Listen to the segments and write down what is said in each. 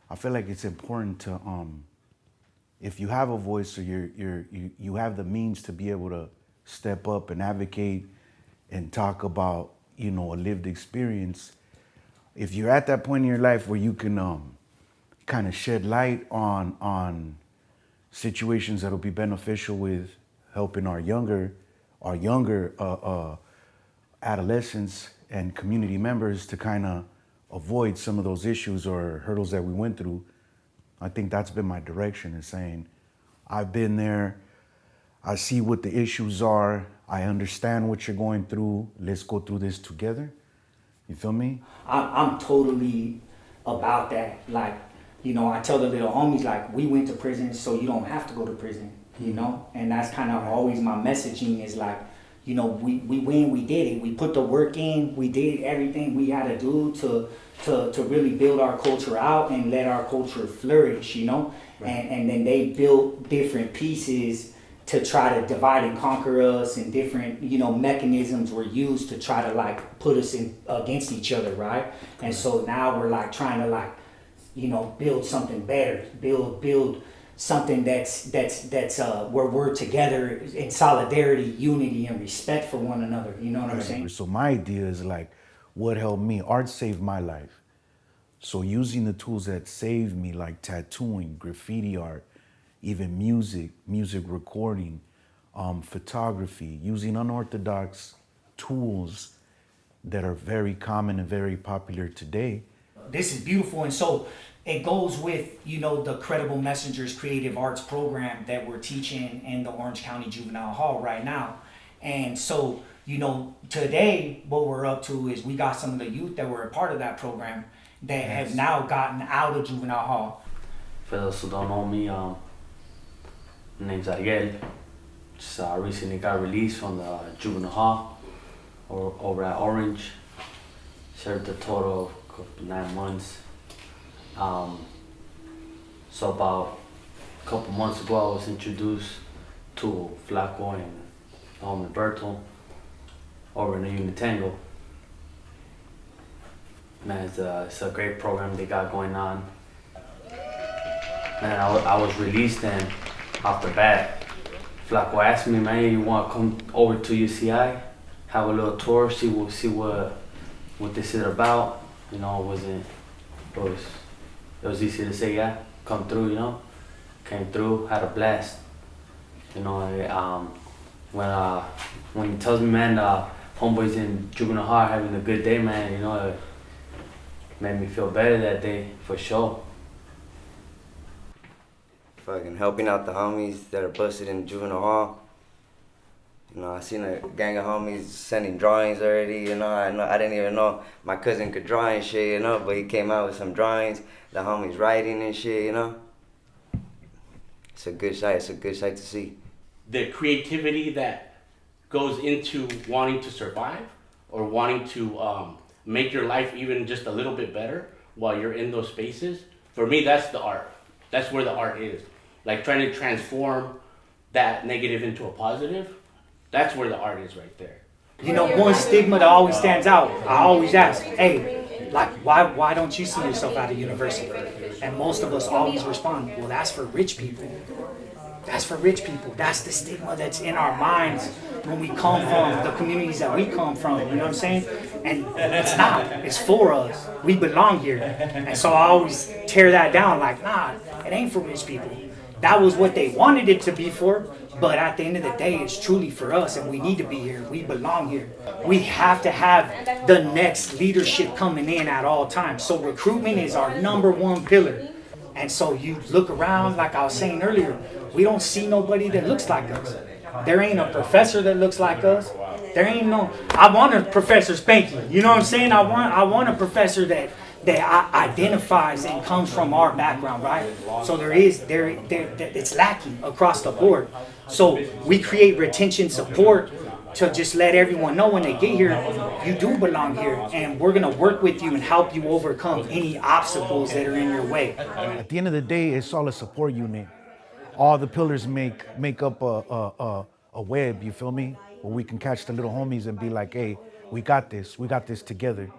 I feel like it's important to if you have a voice or you have the means to be able to step up and advocate and talk about, you know, a lived experience. If you're at that point in your life where you can kind of shed light on situations that'll be beneficial with helping our younger adolescents and community members to kind of avoid some of those issues or hurdles that we went through, I think that's been my direction, is saying, I've been there, I see what the issues are, I understand what you're going through, let's go through this together. You feel me? I'm totally about that. Like, you know, I tell the little homies, like, we went to prison so you don't have to go to prison, you know? And that's kind of always my messaging is like, you know, we win, we did it. We put the work in, we did everything we had to do to really build our culture out and let our culture flourish, you know? Right. And then they built different pieces to try to divide and conquer us, and different, you know, mechanisms were used to try to like put us in against each other, right? And so now we're like trying to like, you know, build something better, build something that's where we're together in solidarity, unity, and respect for one another. You know what I'm saying? So my idea is like, what helped me? Art saved my life. So using the tools that saved me, like tattooing, graffiti art, even music recording, photography, using unorthodox tools that are very common and very popular today. This is beautiful, and so it goes with, you know, the Credible Messengers Creative Arts program that we're teaching in the Orange County Juvenile Hall right now. And so, you know, today what we're up to is we got some of the youth that were a part of that program that have now gotten out of juvenile hall. For those who don't know me, my name's Ariel. Just recently got released from the juvenile hall over at Orange. Served a total of 9 months. So about a couple months ago, I was introduced to Flaco and Roberto over in the Unitengo. Man, it's a great program they got going on. Man, I was released, and off the bat, Flaco asked me, man, you want to come over to UCI, have a little tour, see what this is about. You know, it was easy to say, yeah, come through, you know. Came through, had a blast. You know, when he tells me, man, homeboys in juvenile hall having a good day, man, you know, it made me feel better that day, for sure. Fucking helping out the homies that are busted in juvenile hall. You know, I seen a gang of homies sending drawings already, you know. I didn't even know my cousin could draw and shit, you know, but he came out with some drawings, the homies writing and shit, you know. It's a good sight to see. The creativity that goes into wanting to survive or wanting to make your life even just a little bit better while you're in those spaces, for me, that's the art. That's where the art is. Like trying to transform that negative into a positive, that's where the art is right there. You know, one stigma that always stands out, I always ask, hey, like, why don't you see yourself out of university? And most of us always respond, well, that's for rich people. That's for rich people. That's the stigma that's in our minds when we come from the communities that we come from, you know what I'm saying? And it's not. It's for us. We belong here. And so I always tear that down like, nah, it ain't for rich people. That was what they wanted it to be for, but at the end of the day, it's truly for us, and we need to be here. We belong here. We have to have the next leadership coming in at all times. So recruitment is our #1 pillar. And so you look around, like I was saying earlier, we don't see nobody that looks like us. There ain't a professor that looks like us. There ain't no, I want a Professor Spanky. You know what I'm saying? I want a professor that identifies and comes from our background, right? So it's lacking across the board. So we create retention support to just let everyone know when they get here, you do belong here, and we're gonna work with you and help you overcome any obstacles that are in your way. At the end of the day, it's all a support unit. All the pillars make up a web, you feel me? Where we can catch the little homies and be like, hey, we got this together.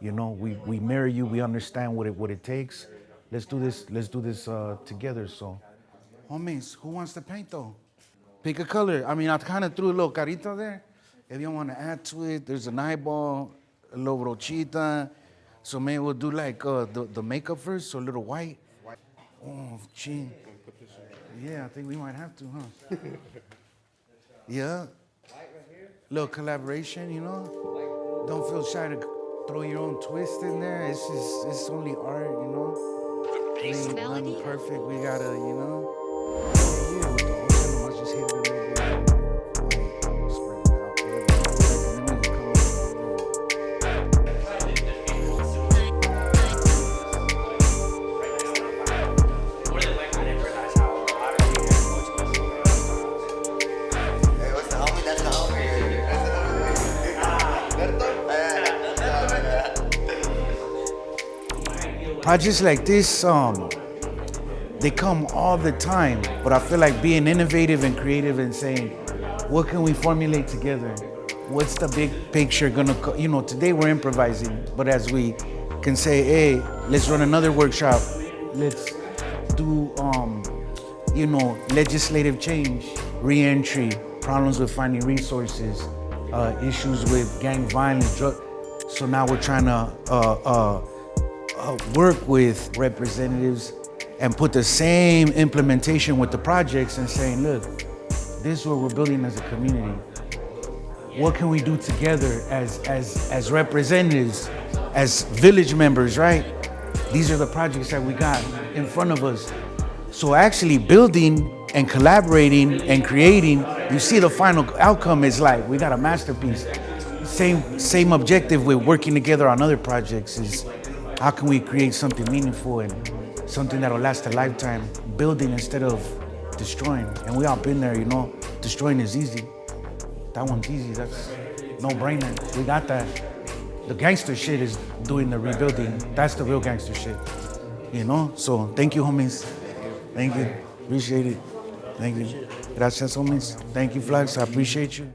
You know, we marry you, we understand what it takes, let's do this together. So, homies, who wants to paint though? Pick a color. I mean, I kind of threw a little carita there. If you want to add to it, there's an eyeball, a little brochita. So maybe we'll do like the makeup first, so a little white. Oh, chin. Yeah, I think we might have to, huh? Yeah. Little collaboration, you know. Don't feel shy to throw your own twist in there. It's only art, you know. Ain't nothing perfect. We gotta, you know. Yeah, with the ocean, I just hit it a little bit. White, spread it out. And then we can come up with a little. Hey, what's the homie? That's the homie. Projects like this, they come all the time, but I feel like being innovative and creative and saying, what can we formulate together? What's the big picture gonna, you know, today we're improvising, but as we can say, hey, let's run another workshop, let's do, you know, legislative change, re-entry, problems with finding resources, issues with gang violence, drug. So now we're trying to work with representatives and put the same implementation with the projects and saying, look, this is what we're building as a community. What can we do together as representatives, as village members, right? These are the projects that we got in front of us. So actually building and collaborating and creating, you see the final outcome is like, we got a masterpiece. Same objective with working together on other projects is how can we create something meaningful and something that'll last a lifetime, building instead of destroying. And we all been there, you know, destroying is easy. That one's easy, that's no brainer. We got that. The gangster shit is doing the rebuilding. That's the real gangster shit, you know? So thank you, homies. Thank you, appreciate it. Thank you. Gracias, homies. Thank you, Flags, I appreciate you.